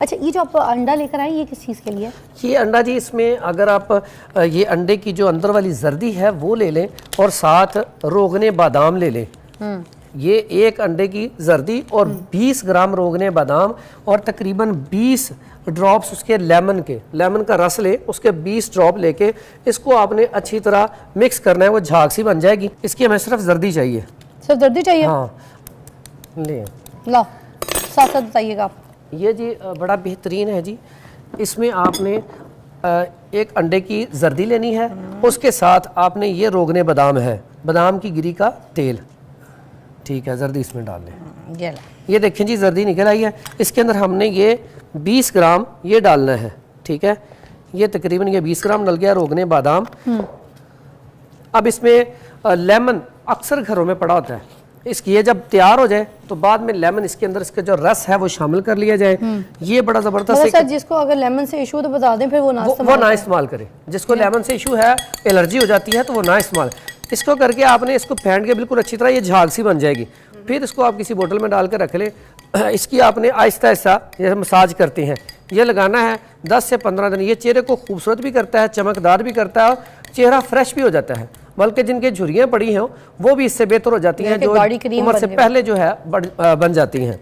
अच्छा, ये जो आप अंडा लेकर आए ये किस चीज़ के लिए? ये अंडा जी, इसमें अगर आप ये अंडे की जो अंदर वाली जर्दी है वो ले लें और साथ रोगने बादाम ले लें। ये एक अंडे की जर्दी और 20 ग्राम रोगने बादाम और तकरीबन 20 ड्रॉप्स उसके लेमन का रस ले, उसके 20 ड्रॉप लेके इसको आपने अच्छी तरह मिक्स करना है। वो झाग सी बन जाएगी। इसकी हमें सिर्फ जर्दी चाहिए। सिर्फ जर्दी चाहिए? हाँ, ले लो साथ साथ बताइएगा आप। ये जी बड़ा बेहतरीन है जी। इसमें आपने एक अंडे की जर्दी लेनी है, उसके साथ आपने ये रोगने बादाम है, बादाम की गिरी का तेल, ठीक है, जर्दी इसमें डाल लें। ये देखें जी जर्दी निकल आई है। इसके अंदर हमने ये 20 ग्राम ये डालना है, ठीक है। ये तकरीबन ये 20 ग्राम डल गया रोगने बादाम। अब इसमें लेमन अक्सर घरों में पड़ा होता है। इसकी ये जब तैयार हो जाए तो बाद में लेमन इसके अंदर इसका जो रस है वो शामिल कर लिया जाए। ये बड़ा जबरदस्त है। जिसको अगर लेमन से इशू तो बता दें, फिर वो ना इस्तेमाल करे। जिसको लेमन से इशू है, एलर्जी हो जाती है, तो वो ना इस्तेमाल। इसको करके आपने इसको फेंट के बिल्कुल अच्छी तरह ये झाग सी बन जाएगी। फिर इसको आप किसी बोतल में डाल के रख ले। इसकी आपने आहिस्ता आहिस्ता ये मसाज करते हैं, ये लगाना है 10 से 15 दिन। ये चेहरे को खूबसूरत भी करता है, चमकदार भी करता है और चेहरा फ्रेश भी हो जाता है। बल्कि जिनके झुर्रियाँ पड़ी हैं वो भी इससे बेहतर हो जाती हैं, जो उम्र से पहले जो है बन जाती हैं।